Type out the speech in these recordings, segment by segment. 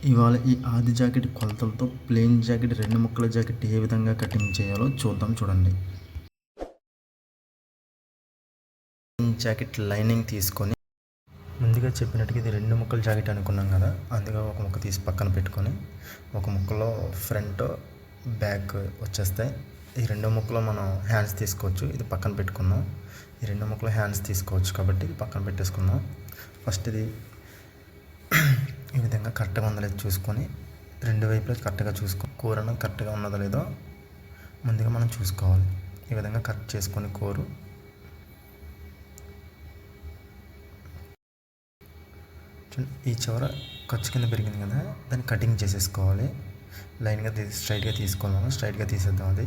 ఇవాళ ఈ ఆది జాకెట్ కొలతలతో ప్లెయిన్ జాకెట్ 2 ముక్కల జాకెట్ ఏ విధంగా కటింగ్ చేయాలో చూద్దాం చూడండి. జాకెట్ లైనింగ్ తీసుకొని ముందుగా చెప్పినట్టుగా ఇది 2 ముక్కల జాకెట్ అనుకున్నాం కదా, అందుకే ఒక ముక్క తీసి పక్కన పెట్టుకొని ఒక ముక్కలో ఫ్రంట్ బ్యాక్ వచ్చేస్తాయి. ఈ 2 ముక్కలో మనం హ్యాండ్స్ తీసుకోవచ్చు, ఇది పక్కన పెట్టుకుందాం. ఈ 2 ముక్కలో హ్యాండ్స్ తీసుకోవచ్చు కాబట్టి ఇది పక్కన పెట్టేసుకుందాం. ఫస్ట్ ఇది ఈ విధంగా కరెక్ట్గా ఉందో లేదో చూసుకొని 2 వైపులా కరెక్ట్గా చూసుకొని కూరను కరెక్ట్గా ఉన్నదో లేదో ముందుగా మనం చూసుకోవాలి. ఈ విధంగా కట్ చేసుకొని కూర ఈ చివర ఖర్చు కింద పెరిగింది కదా, దాన్ని కటింగ్ చేసేసుకోవాలి. లైన్గా స్ట్రైట్గా తీసుకోవాలి, స్ట్రైట్గా తీసేద్దాం. అది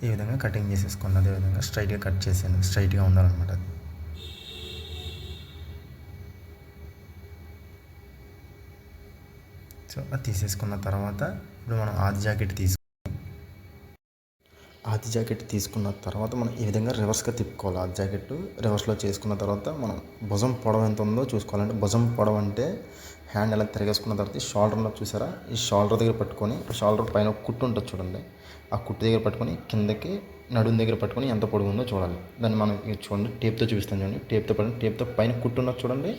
ఈ విధంగా కటింగ్ చేసేసుకోండి. అదేవిధంగా స్ట్రైట్గా కట్ చేసాను, స్ట్రైట్గా ఉండాలన్నమాట. అది సో అది తీసేసుకున్న తర్వాత ఇప్పుడు మనం ఆది జాకెట్ తీసుకున్న తర్వాత మనం ఈ విధంగా రివర్స్గా తిప్పుకోవాలి. ఆది జాకెట్ రివర్స్లో చేసుకున్న తర్వాత మనం భుజం పొడవు ఎంత ఉందో చూసుకోవాలంటే, భుజం పొడవు అంటే హ్యాండ్ ఎలా తిరిగేసుకున్న తర్వాత ఈ షోల్డర్లో చూసారా, ఈ షోల్డర్ దగ్గర పట్టుకొని షోల్డర్ పైన కుట్టు ఉంటుంది చూడండి, ఆ కుట్టు దగ్గర పట్టుకొని కిందకి నడుము దగ్గర పట్టుకొని ఎంత పొడవు ఉందో చూడాలి. దాన్ని మనం చూడండి టేప్తో చూపిస్తాను చూడండి, టేప్తో పైన కుట్టు ఉన్నది చూడండి,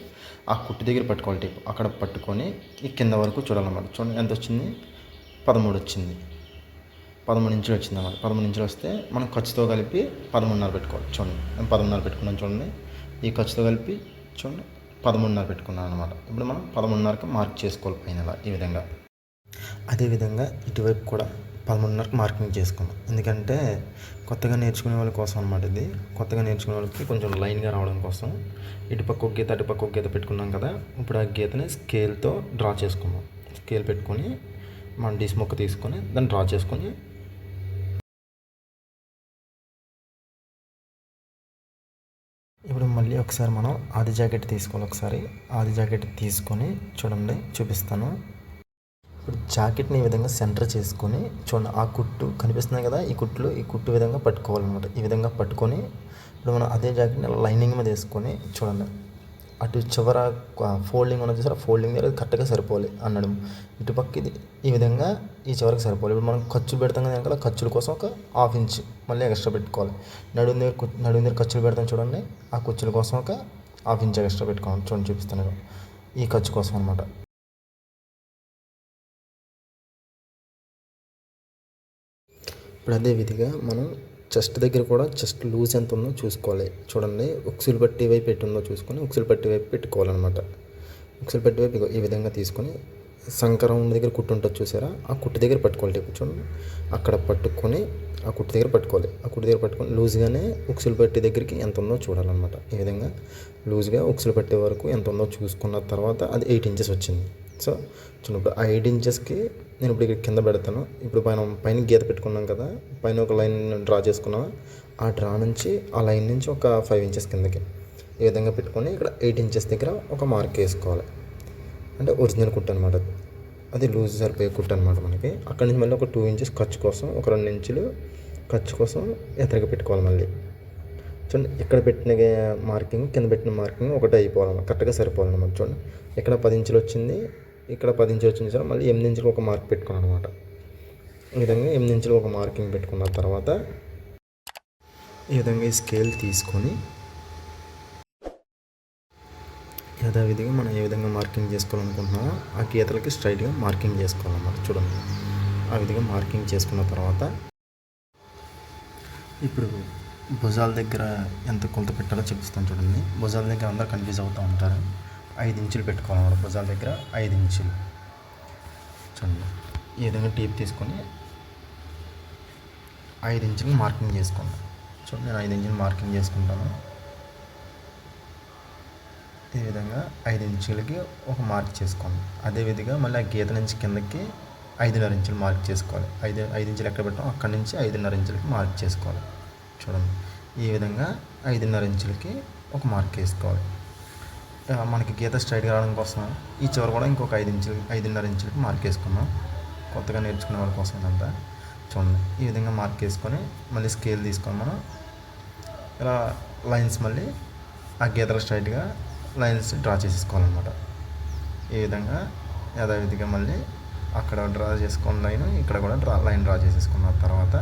ఆ కుట్టు దగ్గర పట్టుకోవాలి. టేప్ అక్కడ పట్టుకొని ఈ కింద వరకు చూడాలన్నమాట. చూడండి ఎంత వచ్చింది, 13 వచ్చింది, 13 ఇంచులు వచ్చింది అన్నమాట. 13 ఇంచులు వస్తే మనం ఖర్చుతో కలిపి 13.5 పెట్టుకోవాలి. చూడండి నేను 13.5 పెట్టుకున్నాను చూడండి, ఈ ఖర్చుతో కలిపి చూడండి 13.5 పెట్టుకున్నాను అనమాట. ఇప్పుడు మనం 13.5కి మార్క్ చేసుకోవాలి పైన ఇలా ఈ విధంగా. అదేవిధంగా ఇటువైపు కూడా 13.5కి మార్కింగ్ చేసుకున్నాం. ఎందుకంటే కొత్తగా నేర్చుకునే వాళ్ళ కోసం అనమాట. ఇది కొత్తగా నేర్చుకునే వాళ్ళకి కొంచెం లైన్గా రావడం కోసం ఇటుపక్క ఒక గీత అటుపక్క ఒక గీత పెట్టుకున్నాం కదా, ఇప్పుడు ఆ గీతని స్కేల్తో డ్రా చేసుకున్నాం. స్కేల్ పెట్టుకొని మనం డీస్ ముక్క తీసుకొని దాన్ని డ్రా చేసుకొని ఇప్పుడు మళ్ళీ ఒకసారి మనం ఆది జాకెట్ తీసుకోవాలి. ఒకసారి ఆది జాకెట్ తీసుకొని చూడండి చూపిస్తాను. ఇప్పుడు జాకెట్ని ఈ విధంగా సెంటర్ చేసుకొని చూడండి, ఆ కుట్టు కనిపిస్తున్నాయి కదా, ఈ కుట్టు విధంగా పట్టుకోవాలన్నమాట. ఈ విధంగా పట్టుకొని ఇప్పుడు మనం అదే జాకెట్ని లైనింగ్ మీద వేసుకొని చూడండి, అటు చివర ఫోల్డింగ్ ఉన్నది చూసారా, ఫోల్డింగ్ దగ్గర కరెక్ట్గా సరిపోవాలి అన్నడం. ఇటుపక్క ఇది ఈ విధంగా ఈ చివరికి సరిపోవాలి. ఇప్పుడు మనం ఖర్చులు పెడతాం కదా, ఖర్చుల కోసం ఒక 1/2 ఇంచ్ మళ్ళీ ఎక్స్ట్రా పెట్టుకోవాలి. నడుము దగ్గర ఖర్చులు పెడతాం చూడండి, ఆ ఖర్చుల కోసం ఒక 1/2 ఇంచ్ ఎక్స్ట్రా పెట్టుకోవాలి. చూడండి చూపిస్తాను, ఈ ఖర్చు కోసం అనమాట. ఇప్పుడు అదే విధిగా మనం చెస్ట్ దగ్గర కూడా చెస్ట్ లూజ్ ఎంత ఉందో చూసుకోవాలి. చూడండి ఉక్సులు పట్టి వైపు పెట్టుందో చూసుకొని ఉక్సులు పట్టి వైపు పెట్టుకోవాలన్నమాట. ఉక్సులు పట్టి వైపు ఈ విధంగా తీసుకొని సంకరం దగ్గర కుట్టు ఉంటుంది చూసారా, ఆ కుట్టు దగ్గర పట్టుకోవాలి. చూడండి అక్కడ పట్టుకొని ఆ కుట్టు దగ్గర పట్టుకోవాలి. ఆ కుట్టు దగ్గర పట్టుకొని లూజ్గానే ఉక్సులు పట్టి దగ్గరికి ఎంత ఉందో చూడాలన్నమాట. ఈ విధంగా లూజ్గా ఉక్సులు పట్టే వరకు ఎంత ఉందో చూసుకున్న తర్వాత అది 8 ఇంచెస్ వచ్చింది. సో చూడండి ఆ 8 ఇంచెస్కి నేను ఇప్పుడు ఇక్కడ కింద పెడతాను. ఇప్పుడు పైన గీత పెట్టుకున్నాం కదా, పైన ఒక లైన్ డ్రా చేసుకున్నాం, ఆ డ్రా నుంచి ఆ లైన్ నుంచి ఒక 5 ఇంచెస్ కిందకి ఈ విధంగా పెట్టుకొని ఇక్కడ 8 ఇంచెస్ దగ్గర ఒక మార్క్ వేసుకోవాలి. అంటే ఒరిజినల్ కుట్టు అనమాట, అది లూజ్ సరిపోయే కుట్టు అనమాట మనకి. అక్కడి నుంచి మళ్ళీ ఒక 2 ఇంచెస్ ఖర్చు కోసం, ఒక 2 ఇంచులు ఖర్చు కోసం ఎదురుగా పెట్టుకోవాలి. మళ్ళీ చూడండి ఇక్కడ పెట్టిన మార్కింగ్ కింద పెట్టిన మార్కింగ్ ఒకటి అయిపోవాలన్నమాట, కరెక్ట్గా సరిపోవాలన్నమాట. చూడండి ఇక్కడ 10 ఇంచులు వచ్చింది, ఇక్కడ 10 ఇంచులు వచ్చింది సార్, మళ్ళీ 8 ఇంచులు ఒక మార్క్ పెట్టుకున్నాను అనమాట. ఈ విధంగా 8 ఇంచులు ఒక మార్కింగ్ పెట్టుకున్న తర్వాత ఈ విధంగా ఈ స్కేల్ తీసుకొని యథావిధిగా మనం ఏ విధంగా మార్కింగ్ చేసుకోవాలనుకుంటున్నామో ఆ గీతలకి స్ట్రైట్గా మార్కింగ్ చేసుకోవాలన్నమాట. చూడండి ఆ విధంగా మార్కింగ్ చేసుకున్న తర్వాత ఇప్పుడు భుజాల దగ్గర ఎంత కొలత పెట్టాలో చూపిస్తాను చూడండి. భుజాల దగ్గర అందరూ కన్ఫ్యూజ్ అవుతూ ఉంటారు. 5 ఇంచులు పెట్టుకోవాలన్నమాట. భుజాల దగ్గర 5 ఇంచులు చూడండి, ఈ విధంగా టేప్ తీసుకొని 5 ఇంచులు మార్కింగ్ చేసుకోండి. చూడండి నేను 5 ఇంచులు మార్కింగ్ చేసుకుంటాను. ఈ విధంగా 5 ఇంచులకి ఒక మార్క్ చేసుకోండి. అదేవిధంగా మళ్ళీ ఆ గీత నుంచి కిందకి 5.5 ఇంచులు మార్క్ చేసుకోవాలి. 5 ఇంచులు ఎక్కడ పెట్టాం అక్కడి నుంచి 5.5 ఇంచులకి మార్క్ చేసుకోవాలి. చూడండి ఈ విధంగా 5.5 ఇంచులకి ఒక మార్క్ వేసుకోవాలి. మనకి గీత స్ట్రైట్గా రావడం కోసం ఈ చివరి కూడా ఇంకొక 5.5 ఇంచులకి మార్క్ వేసుకున్నాం. కొత్తగా నేర్చుకునే వాళ్ళ కోసం ఇదంతా. చూడండి ఈ విధంగా మార్క్ వేసుకొని మళ్ళీ స్కేల్ తీసుకొని మనం ఇలా లైన్స్ మళ్ళీ ఆ గీతలు స్ట్రైట్గా లైన్స్ డ్రా చేసేసుకోవాలన్నమాట. ఈ విధంగా యథావిధిగా మళ్ళీ అక్కడ డ్రా చేసుకున్న లైన్ ఇక్కడ కూడా లైన్ డ్రా చేసేసుకున్న తర్వాత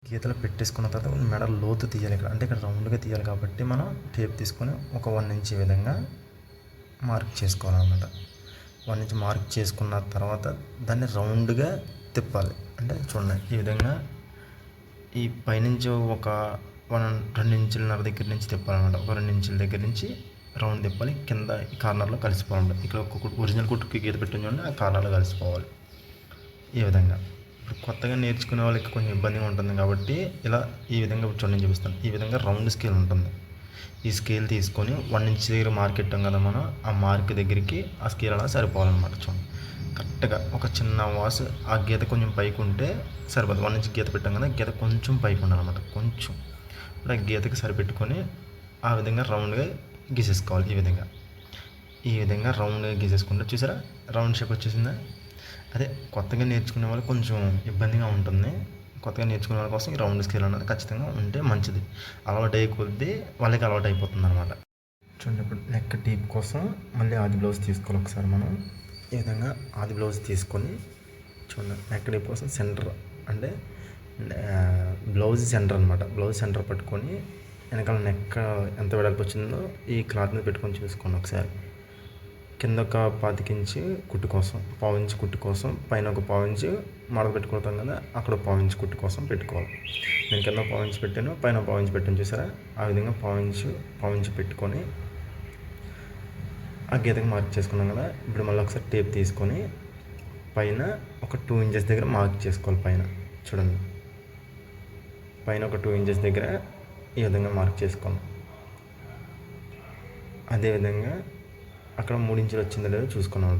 గీతలు పెట్టేసుకున్న తర్వాత మెడ లోతు తీయాలి ఇక్కడ, అంటే ఇక్కడ రౌండ్గా తీయాలి కాబట్టి మనం టేప్ తీసుకొని ఒక 1 ఇంచ్ ఈ విధంగా మార్క్ చేసుకోవాలన్నమాట. 1 ఇంచ్ మార్క్ చేసుకున్న తర్వాత దాన్ని రౌండ్గా తిప్పాలి. అంటే చూడండి ఈ విధంగా ఈ పైనుంచి ఒక 2 ఇంచులన్నర దగ్గర నుంచి తిప్పాలన్నమాట. ఒక 2 ఇంచుల దగ్గర నుంచి రౌండ్ తిప్పాలి. కింద ఈ కార్నర్లో కలిసిపోవాలి. ఇక్కడ ఒక ఒరిజినల్ కుట్టుకి గీత పెట్టిన చూడండి, ఆ కార్నర్లో కలిసిపోవాలి ఈ విధంగా. ఇప్పుడు కొత్తగా నేర్చుకునే వాళ్ళకి కొంచెం ఇబ్బందిగా ఉంటుంది కాబట్టి ఇలా ఈ విధంగా చూడండి చూపిస్తాను. ఈ విధంగా రౌండ్ స్కేల్ ఉంటుంది. ఈ స్కేల్ తీసుకొని 1 ఇంచ్ దగ్గర మార్క్ పెట్టాం కదా మనం, ఆ మార్క్ దగ్గరికి ఆ స్కేల్ అలా సరిపోవాలన్నమాట. చూడండి కరెక్ట్గా ఒక చిన్న వాస్ ఆ గీత కొంచెం పైకి ఉంటే సరిపోదు. 1 ఇంచ్ గీత పెట్టాం కదా, గీత కొంచెం పైకి ఉండాలన్నమాట. కొంచెం ఇప్పుడు ఆ గీతకి సరిపెట్టుకొని ఆ విధంగా రౌండ్గా గీసేసుకోవాలి. ఈ విధంగా రౌండ్గా గీసేసుకుంటే చూసారా రౌండ్ షేప్ వచ్చేసిందా. అదే కొత్తగా నేర్చుకునే వాళ్ళు కొంచెం ఇబ్బందిగా ఉంటుంది. కొత్తగా నేర్చుకునే వాళ్ళ కోసం ఈ రౌండ్ స్కేల్ అనేది ఖచ్చితంగా ఉంటే మంచిది. అలవాటు అయ్యే కొద్దీ వాళ్ళకి అలవాటు అయిపోతుంది అనమాట. చూడండి ఇప్పుడు నెక్ డీప్ కోసం మళ్ళీ ఆది బ్లౌజ్ తీసుకోవాలి. ఒకసారి మనం ఈ విధంగా ఆది బ్లౌజ్ తీసుకొని చూడండి నెక్ డీప్ కోసం సెంటర్, అంటే బ్లౌజ్ సెంటర్ అనమాట. బ్లౌజ్ సెంటర్ పట్టుకొని వెనకాల నెక్ ఎంత వెడల్పు వచ్చిందో ఈ క్లాత్ మీద పెట్టుకొని చూసుకోండి ఒకసారి. కింద ఒక 25 ఇంచు కుట్టు కోసం, 1/4 ఇంచు కుట్టు కోసం, పైన ఒక 1/4 ఇంచు మడత పెట్టుకుంటాం కదా, అక్కడ 1/4 ఇంచు కుట్టు కోసం పెట్టుకోవాలి. నేను కింద 1/4 ఇంచు పెట్టాను, పైన 1/4 ఇంచు పెట్టాను చూసారా. ఆ విధంగా 1/4 ఇంచు పెట్టుకొని ఆ గీతకి మార్క్ చేసుకున్నాం కదా. ఇప్పుడు మళ్ళీ ఒకసారి టేప్ తీసుకొని పైన ఒక 2 ఇంచెస్ దగ్గర మార్క్ చేసుకోవాలి. పైన చూడండి, పైన ఒక 2 ఇంచెస్ దగ్గర ఈ విధంగా మార్క్ చేసుకోండి. అదేవిధంగా అక్కడ 3 ఇంచులు వచ్చిందో లేదో చూసుకున్నాం.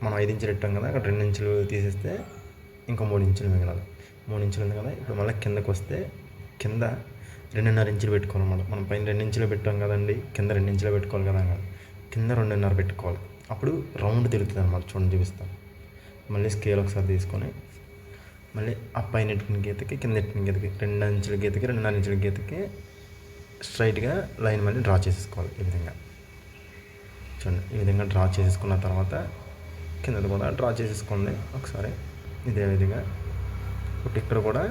మనం 5 ఇంచులు పెట్టాం కదా, అక్కడ 2 ఇంచులు తీసేస్తే ఇంకా 3 ఇంచులు మిగలాలి. 3 ఇంచులు ఉంది కదా. ఇప్పుడు మళ్ళీ కిందకు వస్తే కింద 2.5 ఇంచులు పెట్టుకోవాలన్నమాట. మనం పైన 2 ఇంచులు పెట్టాం కదండి, కింద 2 ఇంచులు పెట్టుకోవాలి కదా, కింద 2.5 పెట్టుకోవాలి. అప్పుడు రౌండ్ తిరుగుతుంది అనమాట. చూడండి చూపిస్తాను. మళ్ళీ స్కేల్ ఒకసారి తీసుకొని మళ్ళీ ఆ పైన ఎట్టిన గీతకి కింద ఎట్టిన గీతకి 2 ఇంచుల గీతకి 2.5 ఇంచుల గీతకి స్ట్రైట్గా లైన్ మళ్ళీ డ్రా చేసేసుకోవాలి. ఈ విధంగా చూడండి. ఈ విధంగా డ్రా చేసేసుకున్న తర్వాత కింద కూడా డ్రా చేసేసుకోండి ఒకసారి. ఇదే విధంగా ఇప్పుడు ఇక్కడ కూడా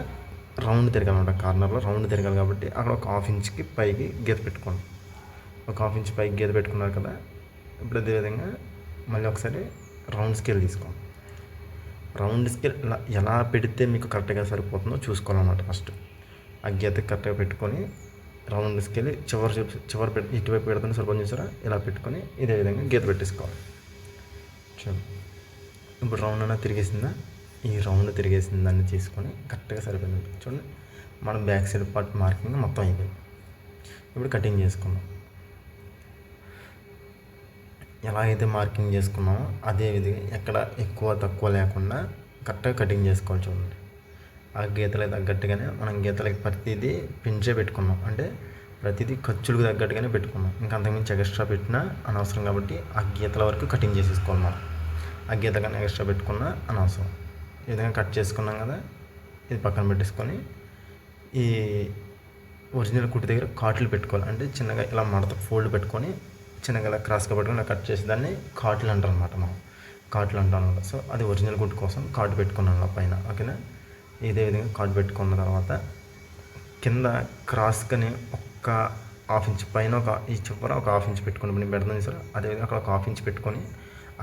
రౌండ్ తిరగాలన్నమాట. కార్నర్లో రౌండ్ తిరగాలి కాబట్టి అక్కడ ఒక 1/2 ఇంచ్కి పైకి గీత పెట్టుకోండి. ఒక 1/2 ఇంచ్ పైకి గీత పెట్టుకున్నారు కదా. ఇప్పుడు అదే విధంగా మళ్ళీ ఒకసారి రౌండ్ స్కేల్ తీసుకోండి. రౌండ్ స్కేల్ ఎలా పెడితే మీకు కరెక్ట్గా సరిపోతుందో చూసుకోవాలన్నమాట. ఫస్ట్ ఆ గీత కరెక్ట్గా పెట్టుకొని రౌండ్ స్కేల్ చివరి పెట్టి ఇటువైపు పెడుతుంది సరిపోతుంది చూసారా. ఇలా పెట్టుకొని ఇదే విధంగా గీత పెట్టేసుకోవాలి. చూడండి ఇప్పుడు రౌండ్ అన్న తిరిగేసిందా. ఈ రౌండ్ తిరిగేసిన దాన్ని తీసుకొని కరెక్ట్గా సరిపోయింది. చూడండి మనం బ్యాక్ సైడ్ పార్ట్ మార్కింగ్ మొత్తం అయిపోయింది. ఇప్పుడు కటింగ్ చేసుకున్నాం. ఎలా అయితే మార్కింగ్ చేసుకున్నామో అదే విధంగా ఎక్కడ ఎక్కువ తక్కువ లేకుండా కరెక్ట్గా కటింగ్ చేసుకోవాలి. చూడండి ఆ గీతలకు తగ్గట్టుగానే మనం గీతలకి ప్రతిదీ పించే పెట్టుకున్నాం. అంటే ప్రతిదీ ఖర్చులకు తగ్గట్టుగానే పెట్టుకున్నాం. ఇంకా అంతకుమించి ఎక్స్ట్రా పెట్టినా అనవసరం కాబట్టి ఆ గీతల వరకు కటింగ్ చేసేసుకోవాలి. మనం ఆ గీత కన్నా ఎక్స్ట్రా పెట్టుకున్నా అనవసరం. ఈ విధంగా కట్ చేసుకున్నాం కదా, ఇది పక్కన పెట్టేసుకొని ఈ ఒరిజినల్ కుట్టి దగ్గర కాట్లు పెట్టుకోవాలి. అంటే చిన్నగా ఇలా మడత ఫోల్డ్ పెట్టుకొని చిన్నగా ఇలా క్రాస్గా పెట్టుకొని ఇలా కట్ చేసి దాన్ని కాట్లు అంటారు అనమాట. మనం కాట్లు అంటాం అనమాట. సో అది ఒరిజినల్ కుట్టు కోసం కాటు పెట్టుకున్నాం పైన. ఓకేనా. ఇదే విధంగా కాటు పెట్టుకున్న తర్వాత కింద క్రాస్గానే ఒక 1/2 ఇంచ్ పైన ఈ చివర ఒక 1/2 ఇంచ్ పెట్టుకుని నేను పెడతాను సార్. అదేవిధంగా అక్కడ ఒక 1/2 ఇంచ్ పెట్టుకొని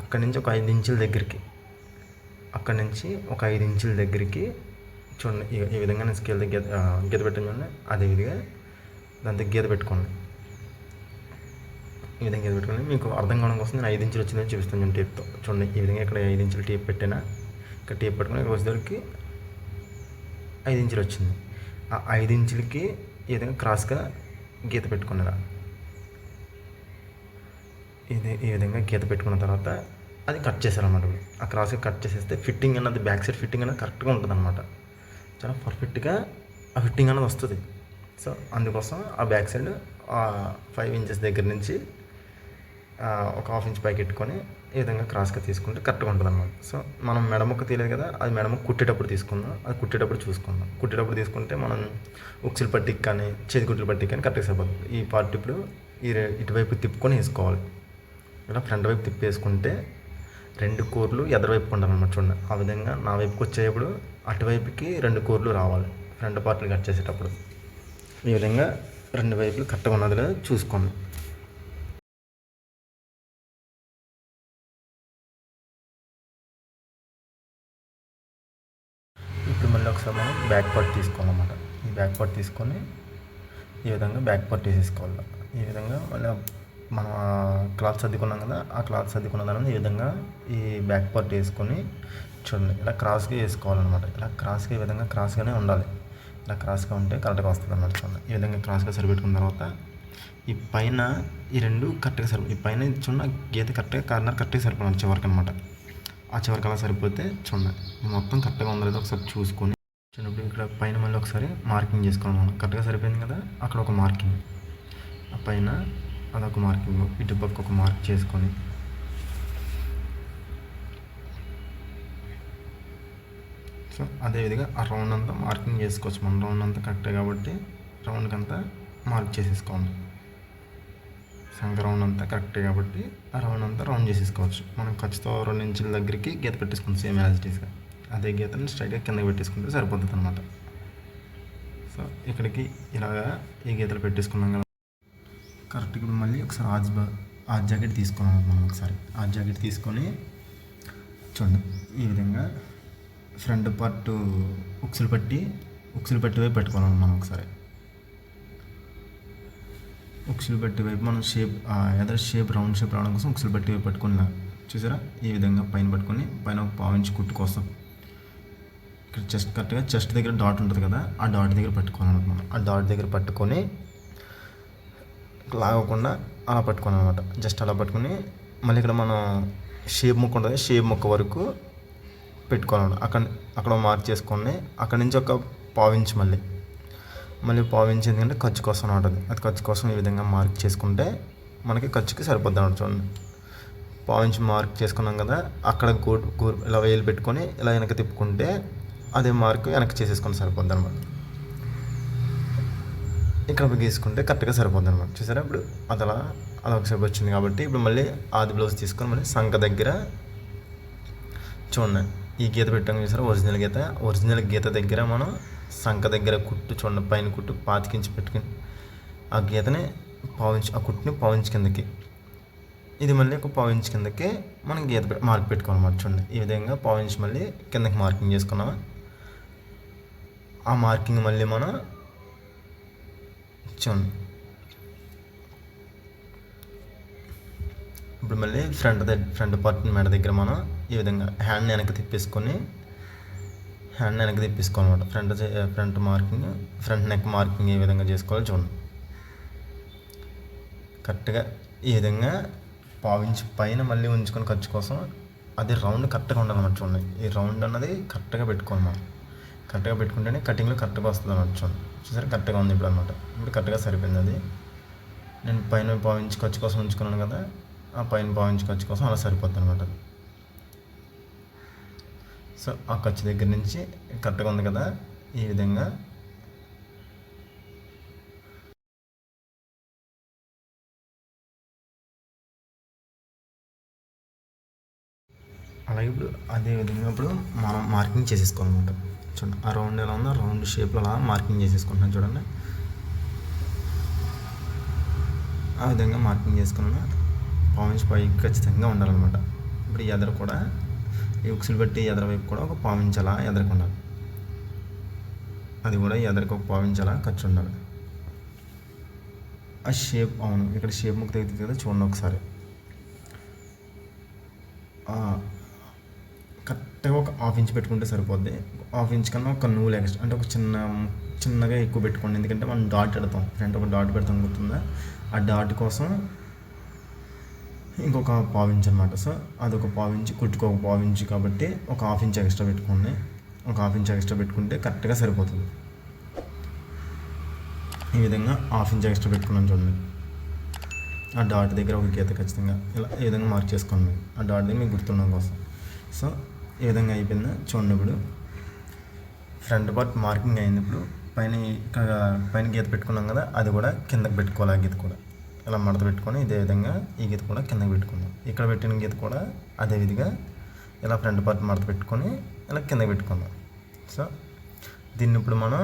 అక్కడి నుంచి ఒక 5 ఇంచుల దగ్గరికి, అక్కడి నుంచి ఒక 5 ఇంచుల దగ్గరికి చూడండి. ఈ విధంగా నేను స్కేల్ గీత పెట్టాను చూడండి. అదేవిధంగా దాంతో గీత పెట్టుకోండి. ఈ విధంగా గీత పెట్టుకోండి. మీకు అర్థం కావడం కోసం నేను 5 ఇంచులు వచ్చిందని చూపిస్తాను నేను టేప్తో. చూడండి ఈ విధంగా ఇక్కడ 5 ఇంచులు టేప్ పెట్టానా, ఇక్కడ టేప్ పెట్టుకుని ఇక్కడ వచ్చేసరికి 5 ఇంచులు వచ్చింది. ఆ 5 ఇంచులకి ఈ విధంగా క్రాస్గా గీత పెట్టుకున్నారా. ఈ విధంగా గీత పెట్టుకున్న తర్వాత అది కట్ చేశారన్నమాట. ఆ క్రాస్గా కట్ చేసేస్తే ఫిట్టింగ్ అన్నది బ్యాక్ సైడ్ ఫిట్టింగ్ అనేది కరెక్ట్గా ఉంటుంది అనమాట. చాలా పర్ఫెక్ట్గా ఆ ఫిట్టింగ్ అనేది వస్తుంది. సో అందుకోసం ఆ బ్యాక్ సైడ్ 5 ఇంచెస్ దగ్గర నుంచి ఒక 1/2 ఇంచ్ పైకి పెట్టుకొని ఈ విధంగా క్రాస్గా తీసుకుంటే కరెక్ట్గా ఉంటుంది అనమాట. సో మనం మెడముక్క తీయలేదు కదా, అది మెడముక్క కుట్టేటప్పుడు తీసుకుందాం. అది కుట్టేటప్పుడు చూసుకుందాం. కుట్టేటప్పుడు తీసుకుంటే మనం ఉక్సుల పట్టికి కానీ చేతి కుట్ల పట్టికి కానీ కరెక్ట్గా సరిపోతుంది. ఈ పార్ట్ ఇప్పుడు ఇటువైపు తిప్పుకొని వేసుకోవాలి. ఇలా ఫ్రంట్ వైపు తిప్పి వేసుకుంటే 2 కూర్లు ఎదరవైపు ఉండాలన్నమాట. చూడండి ఆ విధంగా నా వైపుకి వచ్చేటప్పుడు అటువైపుకి 2 కూర్లు రావాలి ఫ్రంట్ పార్ట్లు కట్ చేసేటప్పుడు. ఈ విధంగా 2 వైపులు కరెక్ట్గా ఉన్నది లేదో చూసుకోండి. ఇప్పుడు మళ్ళీ ఒకసారి మనం బ్యాక్ పార్ట్ తీసుకోవాలన్నమాట. ఈ బ్యాక్ పార్ట్ తీసుకొని ఈ విధంగా బ్యాక్ పార్ట్ వేసేసుకోవాలి. ఈ విధంగా మళ్ళీ మనం క్లాత్ సర్దుకున్నాం కదా, ఆ క్లాత్ సర్దుకున్న దాన్ని ఈ విధంగా ఈ బ్యాక్ పార్ట్ వేసుకొని చూడండి ఇలా క్రాస్గా వేసుకోవాలన్నమాట. ఇలా క్రాస్గా ఈ విధంగా క్రాస్గానే ఉండాలి. ఇలా క్రాస్గా ఉంటే కరెక్ట్గా వస్తుంది అన్నమాట. చూడండి ఈ విధంగా క్రాస్గా సరిపెట్టుకున్న తర్వాత ఈ పైన ఈ 2 కరెక్ట్గా సరిపో ఈ పైన చూడండి గీత కరెక్ట్గా కార్నర్ కరెక్ట్గా సరిపోవాలి చివరికి అనమాట. ఆ చివరికి అలా సరిపోతే చూడండి మొత్తం కరెక్ట్గా ఉందో లేదో ఒకసారి చూసుకొని చూడండి. ఇక్కడ పైన మళ్ళీ ఒకసారి మార్కింగ్ చేసుకోవాలి మనం. కరెక్ట్గా సరిపోయింది కదా, అక్కడ ఒక మార్కింగ్, ఆ పైన అదొక మార్కింగ్, ఇటు పక్క ఒక మార్క్ చేసుకొని సో అదేవిధంగా ఆ రౌండ్ అంతా మార్కింగ్ చేసుకోవచ్చు మనం. రౌండ్ అంతా కరెక్టే కాబట్టి రౌండ్కి అంతా మార్క్ చేసేసుకోండి. సంగ రౌండ్ అంతా కరెక్టే కాబట్టి ఆ రౌండ్ అంతా రౌండ్ చేసేసుకోవచ్చు. మనం ఖర్చుతో 2 ఇంచుల దగ్గరికి గీత పెట్టేసుకుంటాం సేమ్ యాజ్ ఇట్ ఈస్గా. అదే గీతని స్ట్రైట్గా కిందకి పెట్టేసుకుంటే సరిపోతుంది అనమాట. సో ఇక్కడికి ఇలాగా ఈ గీతలు పెట్టేసుకున్నాం కదా. కరెక్ట్గా ఇప్పుడు మళ్ళీ ఒకసారి ఆజ్ జాకెట్ తీసుకున్నాం మనం. ఒకసారి ఆజ్ జాకెట్ తీసుకొని చూడండి ఈ విధంగా ఫ్రంట్ పార్ట్ ఉక్సులు పట్టి వైపు పెట్టుకోవాలి మనం. ఒకసారి ఉక్సులు పట్టి వైపు మనం ఏదో షేప్ రౌండ్ షేప్ రావడం కోసం ఉక్సులు పట్టి వైపు పట్టుకున్నా చూసారా. ఈ విధంగా పైన పట్టుకొని పైన ఒక 1/4 ఇంచ్ కుట్టు కోసం ఇక్కడ కరెక్ట్గా చెస్ట్ దగ్గర డాట్ ఉంటుంది కదా, ఆ డాట్ దగ్గర పట్టుకోవాలన్నమాట మనం. ఆ డాట్ దగ్గర పట్టుకొని లాగకుండా అలా పట్టుకోవాలి అనమాట. జస్ట్ అలా పట్టుకొని మళ్ళీ ఇక్కడ మనం షేప్ ముక్క ఉంటుంది, షేప్ ముక్క వరకు పెట్టుకోవాలన్నమాట. అక్కడ మార్క్ చేసుకొని అక్కడ నుంచి ఒక 1/4 ఇంచ్ మళ్ళీ 1/4 ఇంచ్ ఎందుకంటే ఖర్చు కోసం ఉంటుంది. అది ఖర్చు కోసం ఈ విధంగా మార్క్ చేసుకుంటే మనకి ఖర్చుకి సరిపోద్ది అన్నమాట. చూడండి 1/4 ఇంచ్ మార్క్ చేసుకున్నాం కదా, అక్కడ గోరు ఇలా వేలు పెట్టుకొని ఇలా వెనక్కి తిప్పుకుంటే అదే మార్క్ వెనక్కి చేసేసుకొని సరిపోద్ది అనమాట. ఇక్కడ గీసుకుంటే కరెక్ట్గా సరిపోద్ది అనమాట. చూసారా ఇప్పుడు అలా ఒకసేపు వచ్చింది కాబట్టి ఇప్పుడు మళ్ళీ ఆది బ్లౌజ్ తీసుకొని మళ్ళీ సంక దగ్గర చూడండి ఈ గీత పెట్టాం చూసారా, ఒరిజినల్ గీత దగ్గర మనం సంక దగ్గర కుట్టు చూడండి, పైన కుట్టు 25 ఇంచ్ పెట్టుకుని ఆ గీతని 1/4 ఇంచ్, ఆ కుట్టుని 1/4 ఇంచ్ కిందకి, ఇది మళ్ళీ ఒక 1/4 ఇంచ్ కిందకి మనం గీత మార్క్ పెట్టుకోవాలన్నమాట. చూడండి ఈ విధంగా 1/4 ఇంచ్ మళ్ళీ కిందకి మార్కింగ్ చేసుకున్నామా. ఆ మార్కింగ్ మళ్ళీ మనం చూడండి ఇప్పుడు మళ్ళీ ఫ్రంట్ పార్ట్ మెడ దగ్గర మనం ఈ విధంగా హ్యాండ్ వెనక్కి తిప్పేసుకోవాలన్నమాట. Front marking, front neck marking ఏ విధంగా చేసుకోవాలో చూడండి. కరెక్ట్గా ఈ విధంగా 1/4 ఇంచ్ పైన మళ్ళీ ఉంచుకొని ఖర్చు కోసం అది రౌండ్ కరెక్ట్గా ఉండాలన్నమాట. చూడండి ఈ రౌండ్ అన్నది కరెక్ట్గా పెట్టుకోవాలి మనం. కరెక్ట్గా పెట్టుకుంటేనే కటింగ్లో కరెక్ట్గా వస్తుంది అన్నమాట. చూడండి చూసారు కరెక్ట్గా ఉంది ఇప్పుడు అనమాట. ఇప్పుడు కరెక్ట్గా సరిపోయింది. అది నేను పైన 1/4 ఇంచ్ ఖర్చు కోసం ఉంచుకున్నాను కదా, ఆ పైన 1/4 ఇంచ్ ఖర్చు కోసం అలా సరిపోతుంది అనమాట. సో ఆ ఖర్చు దగ్గర నుంచి కరెక్ట్గా ఉంది కదా, ఈ విధంగా అలాగే ఇప్పుడు అదే విధంగా ఇప్పుడు మనం మార్కింగ్ చేసేసుకోవాలన్నమాట. చూడండి ఆ రౌండ్ ఎలా ఉందో రౌండ్ షేప్లో అలా మార్కింగ్ చేసేసుకుంటున్నాను. చూడండి ఆ విధంగా మార్కింగ్ చేసుకున్న 1/4 ఇంచ్ పైకి ఖచ్చితంగా ఉండాలన్నమాట. ఇప్పుడు ఎదరు కూడా ఈ ఉక్సులు బట్టి ఎదర వైపు కూడా ఒక 1/4 ఇంచ్ అలా ఎదరకు ఉండాలి. అది కూడా ఎదరికి ఒక 1/4 ఇంచ్ అలా ఖర్చు ఉండాలి. ఆ షేప్ అవును ఇక్కడ షేప్ ముక్క తెగుతుంది కదా, చూడండి ఒకసారి కరెక్ట్గా ఒక 1/2 ఇంచ్ పెట్టుకుంటే సరిపోద్ది. 1/2 ఇంచ్ కన్నా ఒక నూలు ఎక్స్ట్రా అంటే ఒక చిన్నగా ఎక్కువ పెట్టుకోండి. ఎందుకంటే మనం డాట్ పెడతాం, ఫ్రంట్ ఒక డాట్ పెడతాం గుర్తుందా, ఆ డాట్ కోసం ఇంకొక 1/4 ఇంచ్ అనమాట. సో అదొక 1/4 ఇంచ్, కుట్టుకు ఒక 1/4 ఇంచ్ కాబట్టి ఒక 1/2 ఇంచ్ ఎక్స్ట్రా పెట్టుకోండి. ఒక 1/2 ఇంచ్ ఎక్స్ట్రా పెట్టుకుంటే కరెక్ట్గా సరిపోతుంది. ఈ విధంగా 1/2 ఇంచ్ ఎక్స్ట్రా పెట్టుకున్నాను చూడండి. ఆ డాట్ దగ్గర ఒక గీత ఖచ్చితంగా ఇలా ఈ విధంగా మార్క్ చేసుకోండి. ఆ డాట్ దగ్గర మీకు గుర్తుండడం కోసం. సో ఈ విధంగా అయిపోయింది చూడండి. ఇప్పుడు ఫ్రంట్ పార్ట్ మార్కింగ్ అయింది. ఇప్పుడు పైన గీత పెట్టుకున్నాం కదా, అది కూడా కిందకి పెట్టుకోవాలి. ఆ గీత కూడా ఇలా మడత పెట్టుకొని ఇదే విధంగా ఈ గీత కూడా కిందకి పెట్టుకుందాం. ఇక్కడ పెట్టిన గీత కూడా అదే విధిగా ఇలా ఫ్రంట్ పార్ట్ మడత పెట్టుకొని ఇలా కిందకి పెట్టుకుందాం. సో దీన్ని ఇప్పుడు మనం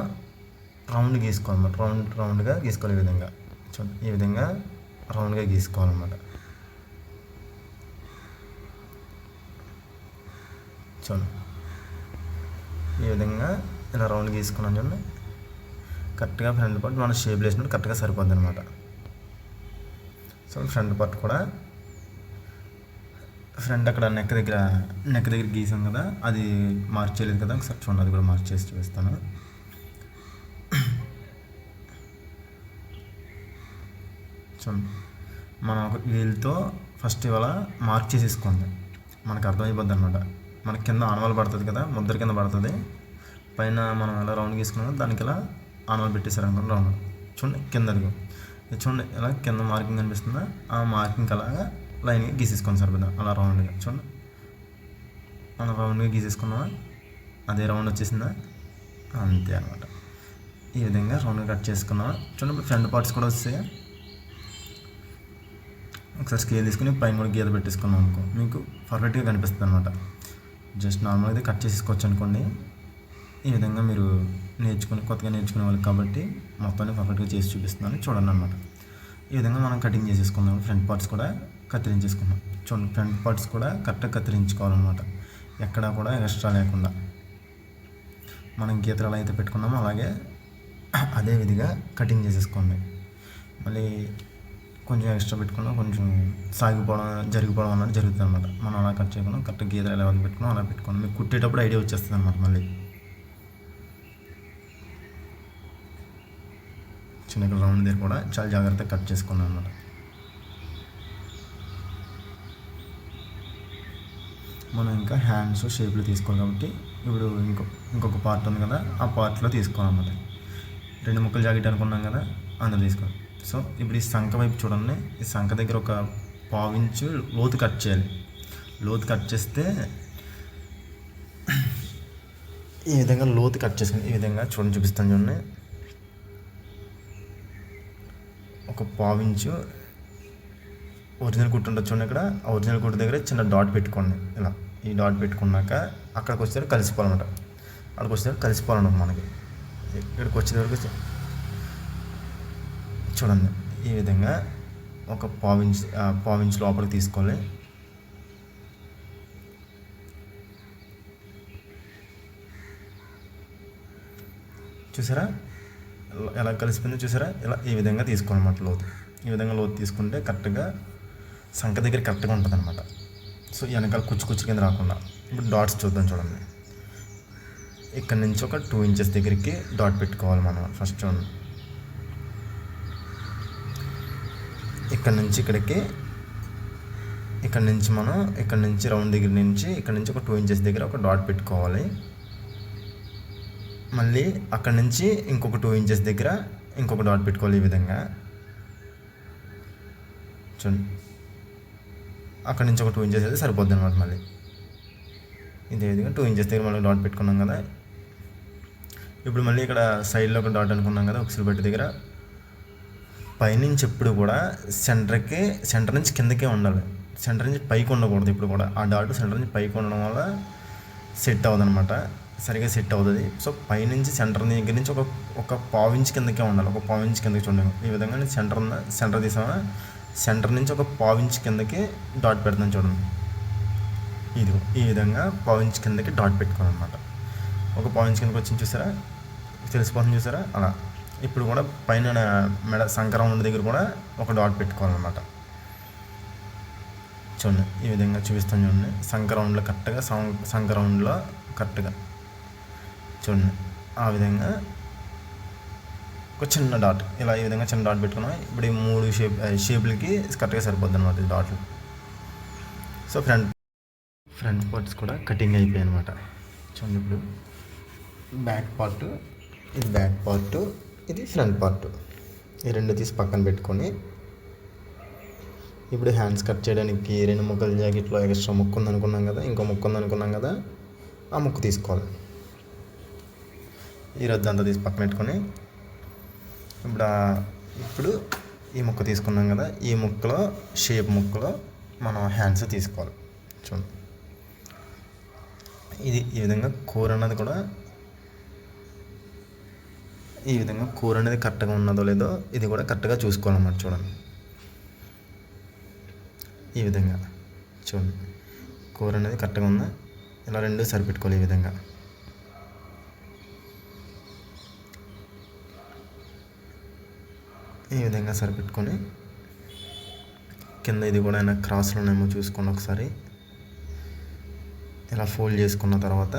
రౌండ్ గీసుకోవాలన్నమాట. రౌండ్గా గీసుకోవాలి. ఈ విధంగా చూడండి, ఈ విధంగా రౌండ్గా గీసుకోవాలన్నమాట. చూడండి, ఈ విధంగా ఇలా రౌండ్ గీసుకున్నాం. చూడండి, కరెక్ట్గా ఫ్రంట్ పార్ట్ మనం షేప్ వేసినట్టు కరెక్ట్గా సరిపోద్ది అనమాట. సో ఫ్రంట్ పార్ట్ కూడా ఫ్రంట్ అక్కడ నెక్ దగ్గర గీసాం కదా, అది మార్క్ చేయలేదు కదా, ఒకసారి చూడండి, అది కూడా మార్క్ చేసి చూపిస్తాను. చూడండి, మనం ఒక వీల్తో ఫస్ట్ ఇవాళ మార్క్ చేసేసుకోండి, మనకు అర్థమైపోద్ది అనమాట. మనకి కింద ఆనవాలు పడుతుంది కదా, ముద్దర కింద పడుతుంది, పైన మనం ఎలా రౌండ్ గీసుకున్నామో దానికి ఇలా ఆనవాలు పెట్టేశారనుకోండి రౌండ్. చూడండి కింద అదిగో చూడండి, ఇలా కింద మార్కింగ్ కనిపిస్తుందా, ఆ మార్కింగ్ అలాగా లైన్గా గీసేసుకోండి సరిపోదా, అలా రౌండ్గా. చూడండి, మనం రౌండ్గా గీసేసుకున్నామా, అదే రౌండ్ వచ్చేసిందా, అంతే అనమాట. ఈ విధంగా రౌండ్గా కట్ చేసుకున్నామా. చూడండి, ఇప్పుడు ఫ్రంట్ పార్ట్స్ కూడా వస్తాయి. ఒకసారి స్కేల్ తీసుకుని పైన కూడా గీత పెట్టేసుకున్నాం అనుకో, మీకు పర్ఫెక్ట్గా కనిపిస్తుంది అనమాట. జస్ట్ నార్మల్గా అయితే కట్ చేసుకోవచ్చు అనుకోండి. ఈ విధంగా మీరు కొత్తగా నేర్చుకునే వాళ్ళకి కాబట్టి మొత్తాన్ని పర్ఫెక్ట్గా చేసి చూపిస్తున్నాను, చూడండి అనమాట. ఈ విధంగా మనం కటింగ్ చేసేసుకుందాం. ఫ్రంట్ పార్ట్స్ కూడా కత్తిరించేసుకుందాం. చూడండి, ఫ్రంట్ పార్ట్స్ కూడా కరెక్ట్గా కత్తిరించుకోవాలన్నమాట, ఎక్కడా కూడా ఎక్స్ట్రా లేకుండా. మనం గీతలు ఎలా అయితే పెట్టుకున్నామో అలాగే అదే విధిగా కటింగ్ చేసేసుకోండి. మళ్ళీ కొంచెం ఎక్స్ట్రా పెట్టుకున్నా కొంచెం జరిగిపోవడం అన్నది జరుగుతుంది అనమాట. మనం అలా కట్ చేయకుండా కరెక్ట్గా గీతలు ఎలా పెట్టుకున్నాం అలా పెట్టుకోండి. మీకు కుట్టేటప్పుడు ఐడియా వచ్చేస్తుంది అనమాట. మళ్ళీ చిన్న రౌండ్ దగ్గర కూడా చాలా జాగ్రత్తగా కట్ చేసుకున్నాం అనమాట. మనం ఇంకా హ్యాండ్స్ షేప్లు తీసుకోవాలి కాబట్టి ఇప్పుడు ఇంకొక పార్ట్ ఉంది కదా, ఆ పార్ట్లో తీసుకోవాలన్నమాట. 2 ముక్కలు జాకెట్ అనుకున్నాం కదా, అందులో తీసుకోవాలి. సో ఇప్పుడు ఈ సంఖ వైపు చూడండి, ఈ సంఖ దగ్గర ఒక 1/2 ఇంచు లోతు కట్ చేయాలి. లోతు కట్ చేస్తే ఈ విధంగా లోతు కట్ చేసుకుని ఈ విధంగా చూపిస్తాను. చూడండి, ఒక 1/2 ఇంచు ఒరిజినల్ కుట్టు ఉంటుంది చూడండి. ఇక్కడ ఆ ఒరిజినల్ కుట్టు దగ్గర చిన్న డాట్ పెట్టుకోండి. ఇలా ఈ డాట్ పెట్టుకున్నాక అక్కడికి వచ్చేసరికి కలిసిపోవాలన్నమాట. అక్కడికి వచ్చేసరికి కలిసిపోవాలన్నమాట. మనకి ఇక్కడికి వచ్చేసరికి చూడండి, ఈ విధంగా ఒక 1/2 ఇంచ్ లోపలికి తీసుకోవాలి. చూసారా ఎలా కలిసిపోయిందో, చూసారా, ఇలా ఈ విధంగా తీసుకోవాలన్నమాట లోతు. ఈ విధంగా లోతు తీసుకుంటే కరెక్ట్గా సంఖ దగ్గర కరెక్ట్గా ఉంటుంది అనమాట. సో వెనకాల కుచ్చు కింద రాకుండా. ఇప్పుడు డాట్స్ చూద్దాం. చూడండి, ఇక్కడ నుంచి ఒక 2 ఇంచెస్ దగ్గరికి డాట్ పెట్టుకోవాలి మనం. ఫస్ట్ చూడండి, ఇక్కడ నుంచి ఇక్కడికి, ఇక్కడ నుంచి రౌండ్ దగ్గర నుంచి ఇక్కడ నుంచి ఒక 2 ఇంచెస్ దగ్గర ఒక డాట్ పెట్టుకోవాలి. మళ్ళీ అక్కడ నుంచి ఇంకొక 2 ఇంచెస్ దగ్గర ఇంకొక డాట్ పెట్టుకోవాలి. ఈ విధంగా చూడండి, అక్కడ నుంచి ఒక 2 ఇంచెస్ అయితే సరిపోద్ది అనమాట. మళ్ళీ ఇదే విధంగా 2 ఇంచెస్ దగ్గర మళ్ళీ డాట్ పెట్టుకున్నాం కదా. ఇప్పుడు మళ్ళీ ఇక్కడ సైడ్లో ఒక డాట్ అనుకున్నాం కదా, ఉక్సులు పట్టి దగ్గర. పైనుంచి ఎప్పుడు కూడా సెంటర్ నుంచి కిందకే ఉండాలి, సెంటర్ నుంచి పైకి ఉండకూడదు. ఇప్పుడు కూడా ఆ డాట్ సెంటర్ నుంచి పైకి ఉండడం వల్ల సెట్ అవ్వదు అనమాట, సరిగా సెట్ అవుతుంది. సో పైనుంచి సెంటర్ దగ్గర నుంచి ఒక 1/2 ఇంచ్ కిందకే ఉండాలి. ఒక 1/2 ఇంచ్ కిందకి చూడండి. ఈ విధంగా సెంటర్ తీసామా, సెంటర్ నుంచి ఒక 1/2 ఇంచ్ కిందకి డాట్ పెడతాను. చూడండి, ఇది ఈ విధంగా 1/2 ఇంచ్ కిందకి డాట్ పెట్టుకోవాలన్నమాట. ఒక 1/2 ఇంచ్ కిందకి వచ్చింది చూసారా, తెలిసిపోతుంది చూసారా. అలా ఇప్పుడు కూడా పైన సంక్రమణ దగ్గర కూడా ఒక డాట్ పెట్టుకోవాలన్నమాట. చూడండి, ఈ విధంగా చూపిస్తాను. చూడండి, సంక్రమణలో కరెక్ట్గా చూడండి, ఆ విధంగా ఒక చిన్న డాట్, ఇలా ఈ విధంగా చిన్న డాట్ పెట్టుకున్నాం. ఇప్పుడు ఈ 3 షేపులకి కరెక్ట్గా సరిపోద్ది అనమాట ఈ డాట్లు. సో ఫ్రంట్ పార్ట్స్ కూడా కటింగ్ అయిపోయాయి అనమాట. చూడండి, ఇప్పుడు బ్యాక్ పార్ట్, ఇది బ్యాక్ పార్ట్, ఇది ఫ్రంట్ పార్ట్, ఈ 2 తీసి పక్కన పెట్టుకొని ఇప్పుడు హ్యాండ్స్ కట్ చేయడానికి 2 ముక్కల జాకెట్లో ఎక్స్ట్రా ముక్కు ఉందనుకున్నాం కదా, ఇంకో ముక్కు ఉందనుకున్నాం కదా, ఆ ముక్కు తీసుకోవాలి. ఈ రద్దు అంతా తీసి పక్కన పెట్టుకొని ఇప్పుడు ఈ ముక్క తీసుకున్నాం కదా, ఈ ముక్కలో షేప్ ముక్కలో మనం హ్యాండ్స్ తీసుకోవాలి. చూడండి, ఇది ఈ విధంగా కూర అన్నది కూడా ఈ విధంగా కూర అనేది కరెక్ట్గా ఉన్నదో లేదో ఇది కూడా కరెక్ట్గా చూసుకోవాలన్నమాట. చూడండి, ఈ విధంగా చూడండి, కూర అనేది కరెక్ట్గా ఉందా, ఇలా రెండు సరిపెట్టుకోవాలి. ఈ విధంగా సరిపెట్టుకొని కింద ఇది కూడా అయినా క్రాస్లో ఉన్నాయేమో చూసుకోండి ఒకసారి. ఇలా ఫోల్డ్ చేసుకున్న తర్వాత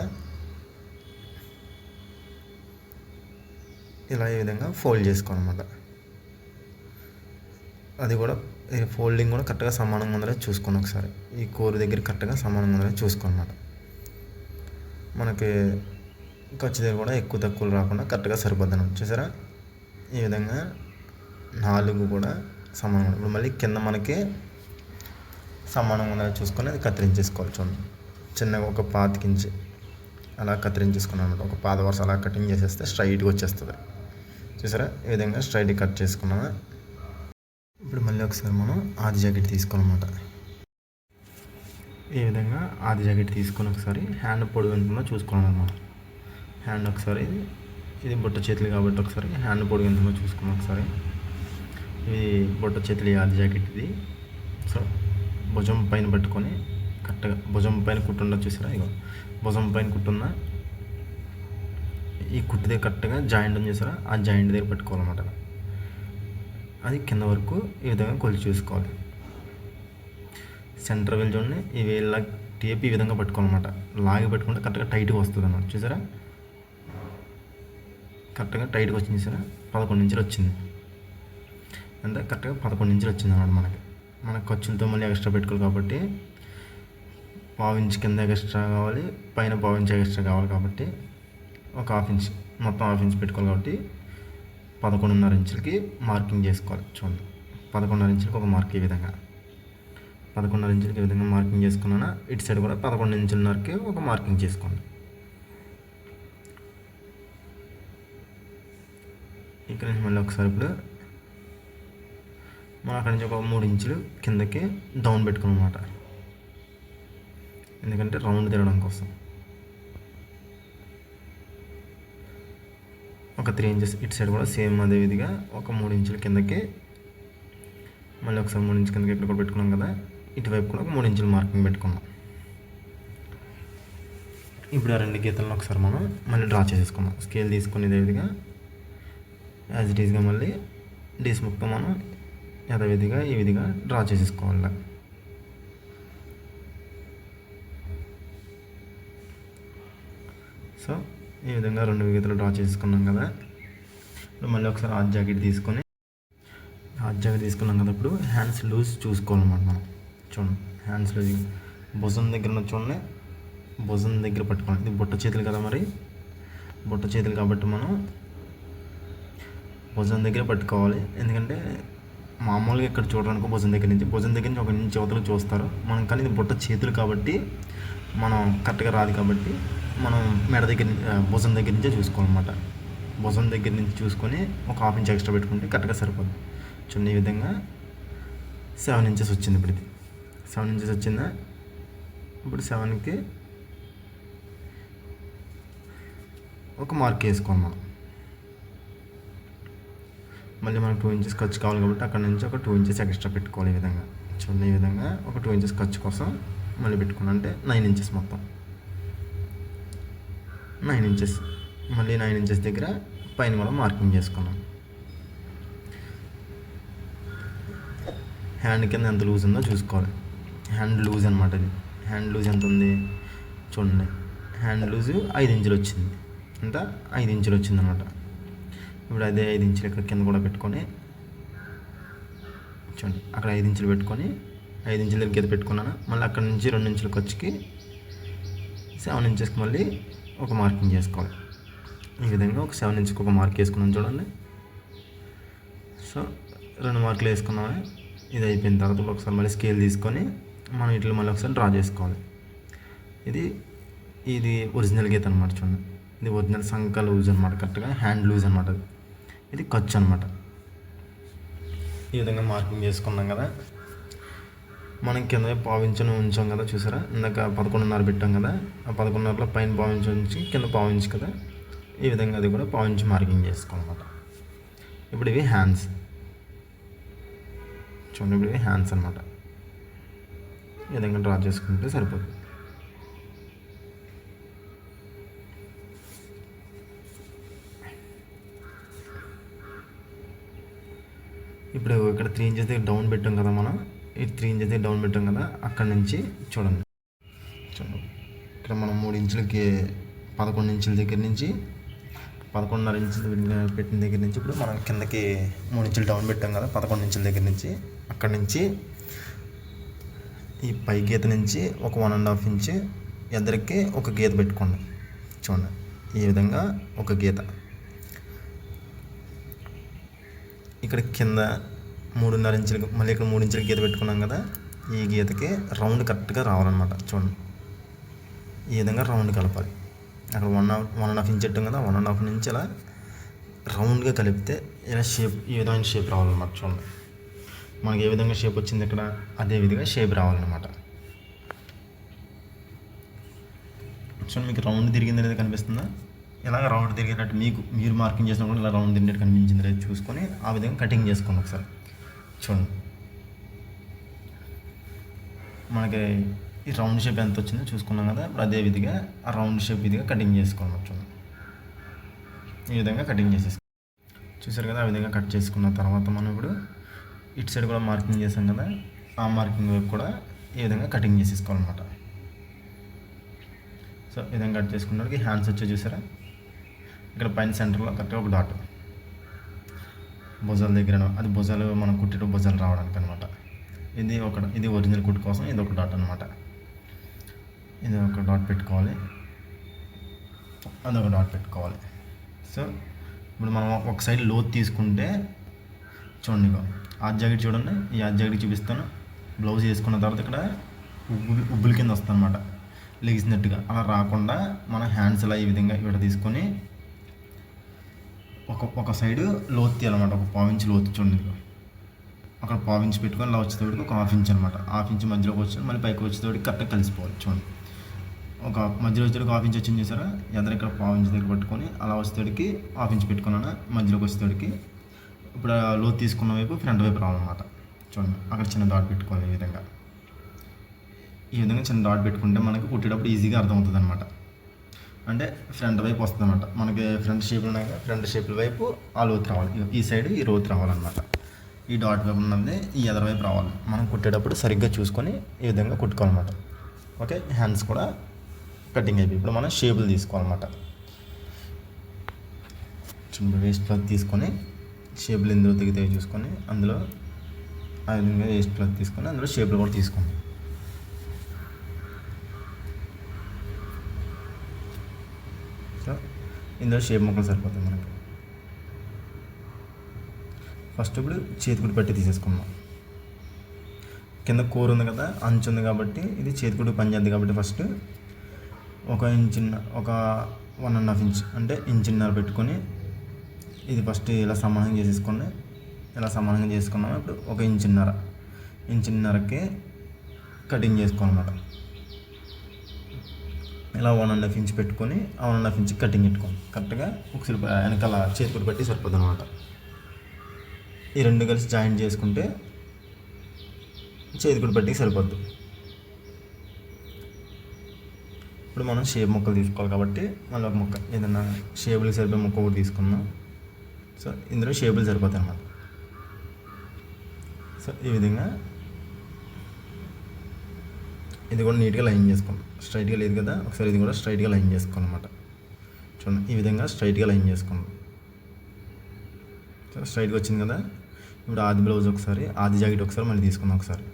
ఇలా ఈ విధంగా ఫోల్డ్ చేసుకోవాలన్నమాట. అది కూడా ఈ ఫోల్డింగ్ కూడా కరెక్ట్గా సమానంగా ఉందో చూసుకోండి ఒకసారి. ఈ కూర దగ్గర కరెక్ట్గా సమానంగా ఉందో చూసుకోనమాట. మనకి ఖర్చు దగ్గర కూడా ఎక్కువ తక్కువలు రాకుండా కరెక్ట్గా సరిపోద్ది అన్నమాట. చూసారా, ఈ విధంగా 4 కూడా సమానంగా. ఇప్పుడు మళ్ళీ కింద మనకి సమానంగా ఉందో చూసుకొని అది కత్తిరించేసుకోవాలి. చూడండి, చిన్నగా ఒక 1/4 ఇంచ్ అలా కత్తిరించేసుకున్నాం అనమాట. ఒక 1/4 వరుస అలా కటింగ్ చేసేస్తే స్ట్రైట్గా వచ్చేస్తుంది. చూసారా, ఈ విధంగా స్ట్రైట్గా కట్ చేసుకున్నాము. ఇప్పుడు మళ్ళీ ఒకసారి మనం ఆది జాకెట్ తీసుకోవాలన్నమాట. ఈ విధంగా ఆది జాకెట్ తీసుకొని ఒకసారి హ్యాండ్ పొడుగు ఎంతలో చూసుకోవాలన్నమాట. హ్యాండ్ ఒకసారి ఇది బుట్ట చేతులు కాబట్టి ఒకసారి హ్యాండ్ పొడుగు ఎంతలో చూసుకున్నాం ఒకసారి. ఇది బుట్ట చేతులు ఆది జాకెట్ ఇది. సో భుజం పైన పట్టుకొని కరెక్ట్గా భుజం పైన కుట్టుండ చూసారా, ఇగో భుజం పైన కుట్టున్న ఈ కుట్టు దగ్గర కరెక్ట్గా జాయింట్ ఉంది చూసారా, ఆ జాయింట్ దగ్గర పెట్టుకోవాలన్నమాట. అది కింద వరకు ఈ విధంగా కొలిచి చూసుకోవాలి. సెంటర్ వేలు చూడండి, ఈ వేళ్ళ టేప్ ఈ విధంగా పట్టుకోవాలన్నమాట. లాగి పెట్టుకుంటే కరెక్ట్గా టైట్గా వస్తుంది అన్నమాట. చూసారా, కరెక్ట్గా టైట్గా వచ్చింది చూసారా, 11 ఇంచులు వచ్చింది. అంటే కరెక్ట్గా 11 ఇంచులు వచ్చింది అన్నమాట. మనకు ఖర్చులతో మళ్ళీ ఎక్స్ట్రా పెట్టుకోవాలి కాబట్టి 1/2 ఇంచ్ కింద ఎక్స్ట్రా కావాలి, పైన 1/2 ఇంచ్ ఎక్స్ట్రా కావాలి కాబట్టి ఒక 1/2 ఇంచ్ మొత్తం 1/2 ఇంచ్ పెట్టుకోవాలి కాబట్టి 11.5 ఇంచులకి మార్కింగ్ చేసుకోవాలి. చూడండి, 11.5 ఇంచులకి ఒక మార్క్. ఈ విధంగా 11.5 ఇంచులకి ఈ విధంగా మార్కింగ్ చేసుకున్నాను. ఇటు సైడ్ కూడా 11 ఇంచులకి ఒక మార్కింగ్ చేసుకోండి. ఇక్కడ నుంచి మళ్ళీ ఒకసారి ఇప్పుడు మనం అక్కడి నుంచి ఒక 3 ఇంచులు కిందకి డౌన్ పెట్టుకున్నమాట. ఎందుకంటే రౌండ్ తిరగడం కోసం. ఒక 3 ఇంచెస్ ఇటు సైడ్ కూడా సేమ్ అదే విధిగా ఒక 3 ఇంచుల కిందకి మళ్ళీ ఒకసారి 3 ఇంచుల కిందకి ఇక్కడ కూడా పెట్టుకున్నాం కదా, ఇటువైపు కూడా ఒక 3 ఇంచుల మార్కింగ్ పెట్టుకున్నాం. ఇప్పుడు ఆ 2 గీతలను ఒకసారి మనం మళ్ళీ డ్రా చేసేసుకున్నాం. స్కేల్ తీసుకుని ఇదే విధిగా యాజ్ ఇట్ ఈస్గా మళ్ళీ డీస్ మొత్తం మనం యథావిధిగా ఈ విధిగా డ్రా చేసేసుకోవాలి. సో ఈ విధంగా 2 గీతలు డ్రా చేసుకున్నాం కదా. ఇప్పుడు మళ్ళీ ఒకసారి హాఫ్ జాకెట్ తీసుకున్నాం కదా. ఇప్పుడు హ్యాండ్స్ లూజ్ చూసుకోవాలన్నమాట మనం. చూడండి, హ్యాండ్స్ లూజ్ భుజం దగ్గర చూడండి, భుజం దగ్గర పట్టుకోవాలి. ఇది బుట్ట చేతులు కదా, మరి బుట్ట చేతులు కాబట్టి మనం భుజం దగ్గర పట్టుకోవాలి. ఎందుకంటే మామూలుగా ఇక్కడ చూడడానికి భుజం దగ్గర నుంచి ఒక ఇంచు అవతలకు చూస్తారు మనం, కానీ ఇది బుట్ట చేతులు కాబట్టి మనం కరెక్ట్గా రాదు కాబట్టి మనం మెడ దగ్గర భుజం దగ్గర నుంచే చూసుకోవాలన్నమాట. భుజం దగ్గర నుంచి చూసుకొని ఒక 1/2 ఇంచ్ ఎక్స్ట్రా పెట్టుకుంటే కరెక్ట్గా సరిపోతుంది. చూడండి, ఈ విధంగా 7 ఇంచెస్ వచ్చింది. ఇప్పుడు ఇది 7 ఇంచెస్ వచ్చిందా. ఇప్పుడు 7కి ఒక మార్క్ వేసుకోవాలి మనం. మళ్ళీ మనకు 2 ఇంచెస్ ఖర్చు కావాలి కాబట్టి అక్కడ నుంచి ఒక 2 ఇంచెస్ ఎక్స్ట్రా పెట్టుకోవాలి. ఈ విధంగా చూడండి, ఈ విధంగా ఒక 2 ఇంచెస్ ఖర్చు కోసం మళ్ళీ పెట్టుకున్నాం. అంటే 9 ఇంచెస్ మొత్తం 9 ఇంచెస్. మళ్ళీ 9 ఇంచెస్ దగ్గర పైన కూడా మార్కింగ్ చేసుకున్నాం. హ్యాండ్ కింద ఎంత లూజ్ ఉందో చూసుకోవాలి. హ్యాండ్ లూజ్ అనమాట. ఇది హ్యాండ్ లూజ్ ఎంత ఉంది చూడండి. హ్యాండ్ లూజ్ 5 ఇంచులు వచ్చింది. అంతా 5 ఇంచులు వచ్చిందనమాట. ఇప్పుడు అదే 5 ఇంచులు ఇక్కడ కింద కూడా పెట్టుకొని చూడండి, అక్కడ 5 ఇంచులు పెట్టుకొని 5 ఇంచుల దగ్గర గీత పెట్టుకున్నాను. మళ్ళీ అక్కడ నుంచి 2 ఇంచుల ఖర్చుకి 7 ఇంచెస్కి మళ్ళీ ఒక మార్కింగ్ చేసుకోవాలి. ఈ విధంగా ఒక 7 ఇంచుకి ఒక మార్క్ వేసుకున్నాను చూడండి. సో 2 మార్కులు వేసుకున్నాము. ఇది అయిపోయిన తర్వాత ఒకసారి మళ్ళీ స్కేల్ తీసుకొని మనం ఇట్లా మళ్ళీ ఒకసారి డ్రా చేసుకోవాలి. ఇది ఒరిజినల్ గీత అనమాట. చూడండి, ఇది ఒరిజినల్ సంక లూజ్ అనమాట. కరెక్ట్గా హ్యాండ్ లూజ్ అనమాట. ఇది ఖర్చు అనమాట. ఈ విధంగా మార్కింగ్ చేసుకున్నాం కదా. మనం కింద పావించుని ఉంచాం కదా, చూసారా ఇందాక 11.5 పెట్టాం కదా, ఆ 11.5లో పైన పావించి ఉంచి కింద పావించి కదా, ఈ విధంగా అది కూడా పావించి మార్కింగ్ చేసుకోవాలన్నమాట. ఇప్పుడు ఇవి హ్యాండ్స్ చూడండి, ఇప్పుడు ఇవి హ్యాండ్స్ అనమాట. ఈ విధంగా డ్రా చేసుకుంటే సరిపోతుంది. ఇప్పుడు ఇక్కడ 3 ఇంచెస్ దగ్గర డౌన్ పెట్టాం కదా మనం, ఈ 3 ఇంచెస్ దగ్గర డౌన్ పెట్టాం కదా, అక్కడ నుంచి చూడండి ఇక్కడ మనం 3 ఇంచులకి 11 ఇంచుల దగ్గర నుంచి 11.5 ఇంచులు పెట్టిన దగ్గర నుంచి ఇప్పుడు మనం కిందకి 3 ఇంచులు డౌన్ పెట్టాం కదా, 11 ఇంచుల దగ్గర నుంచి అక్కడ నుంచి ఈ పై గీత నుంచి ఒక 1.5 ఇంచు ఎదరికి ఒక గీత పెట్టుకోండి. చూడండి ఈ విధంగా ఒక గీత. ఇక్కడ కింద 3.5 ఇంచులకి మళ్ళీ ఇక్కడ 3 ఇంచులకి గీత పెట్టుకున్నాం కదా, ఈ గీతకి రౌండ్ కరెక్ట్గా రావాలన్నమాట. చూడండి ఈ విధంగా రౌండ్ కలపాలి. అక్కడ 1.5 ఇంచ్ పెట్టాం కదా, 1.5 నుంచి ఇలా రౌండ్గా కలిపితే ఇలా షేప్, ఈ విధమైన షేప్ రావాలన్నమాట. చూడండి మనకి ఏ విధంగా షేప్ వచ్చింది ఇక్కడ, అదే విధంగా షేప్ రావాలన్నమాట. చూడండి మీకు రౌండ్ తిరిగింది అనేది కనిపిస్తుందా, ఇలాగ రౌండ్ తిరిగినట్టు మీరు మార్కింగ్ చేసినప్పుడు ఇలా రౌండ్ తిరిగినట్టు కనిపించింది లేదు చూసుకొని ఆ విధంగా కటింగ్ చేసుకోండి ఒకసారి. చూడండి మనకి ఈ రౌండ్ షేప్ ఎంత వచ్చిందో చూసుకున్నాం కదా, ఇప్పుడు అదే విధిగా ఆ రౌండ్ షేప్ విధిగా కటింగ్ చేసుకోండి. చూడండి ఈ విధంగా కటింగ్ చేసేసుకోండి. చూసారు కదా, ఆ విధంగా కట్ చేసుకున్న తర్వాత మనం ఇప్పుడు ఇటు సైడ్ కూడా మార్కింగ్ చేసాం కదా, ఆ మార్కింగ్ వైపు కూడా ఈ విధంగా కటింగ్ చేసేసుకోవాలన్నమాట. సో ఈ విధంగా కట్ చేసుకున్నప్పటికి హ్యాండ్స్ వచ్చి చూసారా, ఇక్కడ పైన సెంటర్లో కరెక్ట్గా ఒక డాట్, భుజాల దగ్గర, అది భుజాలు మనం కుట్టే భుజాలు రావడానికి అనమాట. ఇది ఒరిజినల్ కుట్టు కోసం ఇది ఒక డాట్ అనమాట. ఇది ఒక డాట్ పెట్టుకోవాలి, అదొక డాట్ పెట్టుకోవాలి. సో ఇప్పుడు మనం ఒక సైడ్ లోతు తీసుకుంటే చూడండి, ఆ జాకెట్ చూడండి, ఈ ఆ జాకెట్ చూపిస్తాను. బ్లౌజ్ వేసుకున్న తర్వాత ఇక్కడ ఉబ్బుల కింద వస్తుంది అనమాట, లెగిసినట్టుగా. అలా రాకుండా మన హ్యాండ్స్ ఇలా ఈ విధంగా ఇక్కడ తీసుకొని ఒక సైడు లోతు తీయాలన్నమాట. ఒక 1.5 ఇంచ్ లోతు చూడండి, అక్కడ 1.5 ఇంచ్ పెట్టుకొని ఇలా వచ్చేటోడికి ఒక 1/2 ఇంచ్ అనమాట. 1/2 ఇంచ్ మధ్యలోకి వచ్చి మళ్ళీ పైకి వచ్చేటోడికి కరెక్ట్గా కలిసిపోవాలి. చూడండి ఒక మధ్యలో వచ్చేటోడికి 1/2 ఇంచ్ వచ్చింది చూసారా, ఎదురు ఇక్కడ 1/2 ఇంచ్ దగ్గర పట్టుకొని అలా వచ్చేటోడికి 1/2 ఇంచ్ పెట్టుకున్నాను. మధ్యలోకి వచ్చేటోడికి ఇప్పుడు లోతు తీసుకున్న వైపు ఫ్రంట్ వైపు రావాలన్నమాట. చూడండి అక్కడ చిన్న డాట్ పెట్టుకోవాలి. ఈ విధంగా చిన్న డాట్ పెట్టుకుంటే మనకి కుట్టేటప్పుడు ఈజీగా అర్థమవుతుంది అనమాట. అంటే ఫ్రంట్ వైపు వస్తుంది అనమాట. మనకి ఫ్రంట్ షేప్లు ఉన్నాయి కదా, ఫ్రంట్ షేప్ల వైపు ఆ లోతు రావాలి, ఈ సైడ్ ఈ లోతు రావాలన్నమాట. ఈ డాట్ వైపు ఉన్నది ఈ ఎదర వైపు రావాలి. మనం కుట్టేటప్పుడు సరిగ్గా చూసుకొని ఈ విధంగా కుట్టుకోవాలన్నమాట. ఓకే, హ్యాండ్స్ కూడా కటింగ్ అయిపోయి ఇప్పుడు మనం షేపులు తీసుకోవాలన్నమాట. చిన్న వేస్ట్ క్లాత్ తీసుకొని షేపులు ఎందులో తెగితే చూసుకొని అందులో ఆ విధంగా వేస్ట్ క్లాత్ తీసుకొని అందులో షేపులు కూడా తీసుకోండి. సో ఇందులో షేప్ ముక్కలు సరిపోతాయి మనకి. ఫస్ట్ ఇప్పుడు చేతికుడి పట్టి తీసేసుకుందాం. కింద కూర ఉంది కదా, అంచు ఉంది కాబట్టి ఇది చేతికుడి పని చేద్ది కాబట్టి ఫస్ట్ ఒక 1.5 ఇంచ్ అంటే 1.5 ఇంచ్ పెట్టుకొని ఇది ఫస్ట్ ఇలా సమానంగా చేసేసుకోండి. ఇలా సమానంగా చేసుకున్నాము. ఇప్పుడు ఒక 1.5 ఇంచున్నరకి కటింగ్ చేసుకోవాలన్నమాట. ఇలా 1.5 ఇంచ్ పెట్టుకొని ఆ 1.5 ఇంచ్ కటింగ్ పెట్టుకోండి. కరెక్ట్గా ఒకసారి వెనకాల చేతికుడి పట్టి సరిపోతుంది అనమాట. ఈ రెండు కలిసి జాయింట్ చేసుకుంటే చేతికుడి పట్టికి సరిపోద్ది. ఇప్పుడు మనం షేప్ ముక్కలు తీసుకోవాలి కాబట్టి మళ్ళీ ఒక ముక్క ఏదన్నా షేపులకి సరిపోయే ముక్క ఒకటి తీసుకున్నాం. సో ఇందులో షేపులు సరిపోతాయి అన్నమాట. సో ఈ విధంగా ఇది కూడా నీట్గా లైన్ చేసుకోండి. స్ట్రైట్గా లేదు కదా, ఒకసారి ఇది కూడా స్ట్రైట్గా లైన్ చేసుకోవాలన్నమాట. చూడండి ఈ విధంగా స్ట్రైట్గా లైన్ చేసుకోండి. సో స్ట్రైట్గా వచ్చింది కదా. ఇప్పుడు ఆది బ్లౌజ్ ఒకసారి, ఆది జాకెట్ ఒకసారి మళ్ళీ తీసుకుందాం. ఒకసారి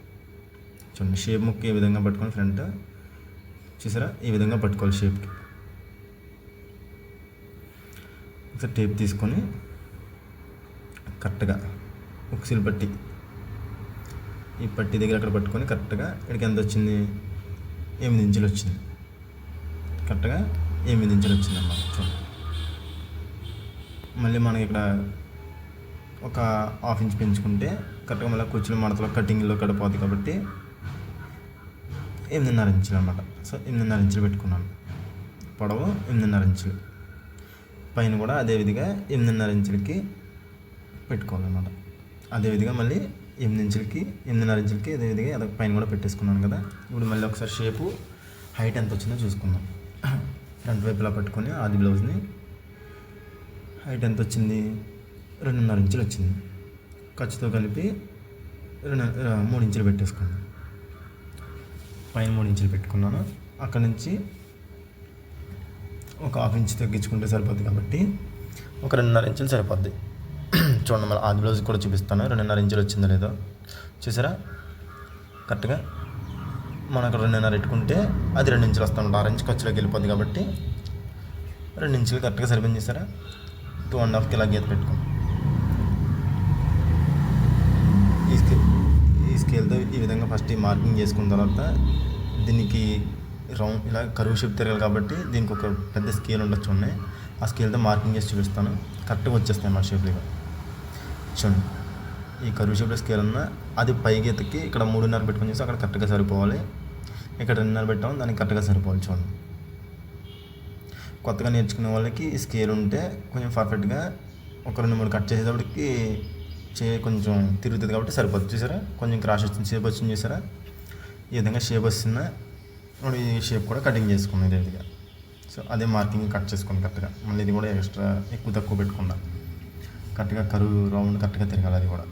చూడండి షేప్ ముక్క ఈ విధంగా పట్టుకొని ఫ్రంట్ చూసారా, ఈ విధంగా పట్టుకోవాలి షేప్కి. ఒకసారి టేప్ తీసుకొని కరెక్ట్గా ఉక్సిల్ పట్టి ఈ పట్టి దగ్గర అక్కడ పట్టుకొని కరెక్ట్గా ఇక్కడికి ఎంత వచ్చింది, 8 ఇంచులు వచ్చింది. కరెక్ట్గా 8 ఇంచులు వచ్చింది అన్నమాట. చూడండి మళ్ళీ మనకి ఇక్కడ ఒక 1/2 ఇంచ్ పెంచుకుంటే కరెక్ట్గా మళ్ళీ కుచ్చులు మడతలో కటింగ్లో కడిపోతుంది కాబట్టి 8.5 ఇంచులు అనమాట. సో 8.5 ఇంచులు పెట్టుకున్నాను. పొడవు 8.5 ఇంచులు, పైన కూడా అదేవిధంగా 8.5 ఇంచులకి పెట్టుకోవాలన్నమాట. అదేవిధంగా మళ్ళీ 8 ఇంచులకి 8.5 ఇంచులకి అదేవిధంగా అదే పైన కూడా పెట్టేసుకున్నాను కదా. ఇప్పుడు మళ్ళీ ఒకసారి షేపు హైట్ ఎంత వచ్చిందో చూసుకుందాం. ఫ్రంట్ వైపులా పట్టుకొని ఆది బ్లౌజ్ని హైట్ ఎంత వచ్చింది, 2.5 ఇంచులు వచ్చింది. ఖర్చుతో కలిపి 3 ఇంచులు పెట్టేసుకున్నాను. పైన 3 ఇంచులు పెట్టుకున్నాను. అక్కడ నుంచి ఒక 1/2 ఇంచు తగ్గించుకుంటే సరిపోద్ది కాబట్టి ఒక 2.5 ఇంచులు సరిపోద్ది. చూడండి, మళ్ళీ ఆది బ్లౌజ్ కూడా చూపిస్తాను 2.5 ఇంచులు వచ్చిందో లేదో. చూసారా, కరెక్ట్గా మనం అక్కడ 2.5 పెట్టుకుంటే అది 2 ఇంచులు వస్తాం. 6 ఇంచు ఖర్చులోకి వెళ్ళిపోద్ది కాబట్టి 2 ఇంచులు కరెక్ట్గా సరిపోయింది. చూసారా, 2.5కి ఇలా గీత పెట్టుకోండి. ఈ స్కేల్తో ఈ విధంగా ఫస్ట్ ఈ మార్కింగ్ చేసుకున్న తర్వాత దీనికి రౌండ్ ఇలా కరువు షేప్ తిరగాలి కాబట్టి దీనికి ఒక పెద్ద స్కేల్ ఉండొచ్చు ఉన్నాయి. ఆ స్కేల్తో మార్కింగ్ చేసి చూపిస్తాను. కరెక్ట్గా వచ్చేస్తాయి మా షేప్లో. చూడండి, ఈ కరువు షేప్లో స్కేల్ ఉన్న అది పై గీతకి ఇక్కడ 3.5 పెట్టుకొని చేసి అక్కడ కరెక్ట్గా సరిపోవాలి. ఇక్కడ 2.5 పెట్టాము, దానికి కరెక్ట్గా సరిపోవాలి. చూడండి, కొత్తగా నేర్చుకునే వాళ్ళకి ఈ స్కేల్ ఉంటే కొంచెం పర్ఫెక్ట్గా ఒక 2-3 కట్ చేసేటప్పటికి కొంచెం తిరుగుతుంది కాబట్టి సరిపోతుంది. చూసారా, కొంచెం క్రాష్ వచ్చింది, షేప్ వచ్చింది. చూసారా, ఈ విధంగా షేప్ వస్తుందా. ఇప్పుడు ఈ షేప్ కూడా కటింగ్ చేసుకున్నాం ఇదే విధంగా. సో అదే మార్కింగ్ కట్ చేసుకోండి కరెక్ట్గా. మళ్ళీ ఇది కూడా ఎక్స్ట్రా ఎక్కువ తక్కువ పెట్టుకున్నా కరెక్ట్గా కరువు రౌండ్ కరెక్ట్గా తిరగాలి. అది కూడా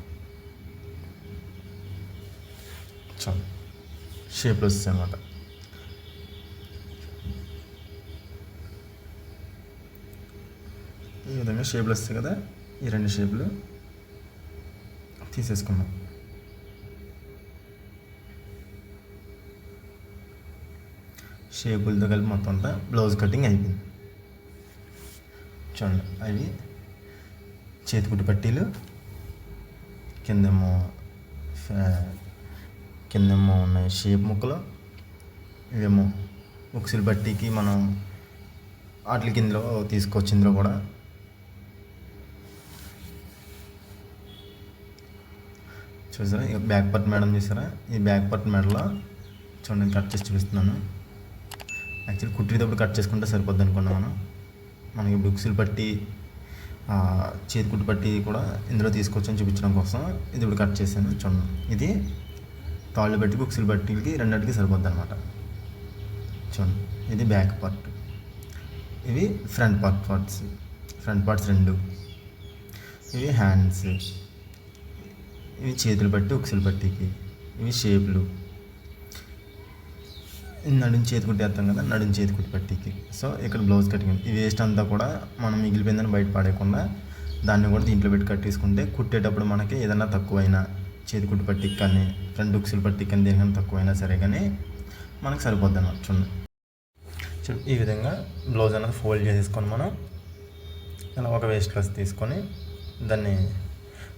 చాలు షేప్లో వస్తాయి అన్నమాట. ఈ విధంగా షేప్లు వస్తాయి కదా. ఈ 2 షేపులు తీసేసుకున్నాం. షేపులతో కలిపి మొత్తం అంతా బ్లౌజ్ కటింగ్ అయిపోయింది. చూడండి, అవి చేతికుట్టు పట్టీలు, కిందేమో ఉన్నాయి షేప్ ముక్కలు, ఇవేమో ఉక్సులు పట్టీకి మనం వాటి కిందలో తీసుకోవచ్చు. ఇందులో కూడా చూసారా, ఇక బ్యాక్ పార్ట్ మేడం చూసారా, ఈ బ్యాక్ పార్ట్ మేడలో చూడండి కట్ చేసి చూపిస్తున్నాను. యాక్చువల్లీ కుట్టేటప్పుడు కట్ చేసుకుంటే సరిపోద్ది అనుకున్నాను. మనకి బుక్స్లు పట్టి చేతి కుట్టు పట్టి కూడా ఇందులో తీసుకోవచ్చు అని చూపించడం కోసం ఇది ఇప్పుడు కట్ చేశాను. చూడండి, ఇది తాళ్ళు బట్టి బుక్స్లు పట్టికి రెండింటికి సరిపోద్ది అనమాట. చూడండి, ఇది బ్యాక్ పార్ట్, ఇవి ఫ్రంట్ పార్ట్స్ 2, ఇవి హ్యాండ్స్, ఇవి చేతులు పట్టి ఉక్సులు పట్టికి, ఇవి షేపులు, నడుం చేతి కుట్టేస్తాం కదా, నడుం చేతి కుట్టి పట్టికి. సో ఇక్కడ బ్లౌజ్ కటింగ్. ఈ వేస్ట్ అంతా కూడా మనం మిగిలిపోయిందని బయట పడేయకుండా దాన్ని కూడా దీంట్లో పెట్టి కట్టేసుకుంటే కుట్టేటప్పుడు మనకి ఏదైనా తక్కువైనా చేతి కుట్టి పట్టికి కానీ ఫ్రంట్ ఉక్సులు పట్టికి కానీ దేనికైనా తక్కువైనా సరే కానీ మనకు సరిపోద్ది అన్నమాట. చూడండి, ఈ విధంగా బ్లౌజ్ అనేది ఫోల్డ్ చేసేసుకొని మనం ఇలా ఒక వేస్ట్ క్లాస్ తీసుకొని దాన్ని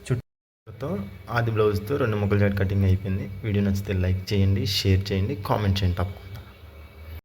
చుట్టూతో ఆది బ్లౌజ్తో 2 ముక్కలు కటింగ్ అయిపోయింది. వీడియో నచ్చితే లైక్ చేయండి, షేర్ చేయండి, కామెంట్ చేయండి తప్పకుండా.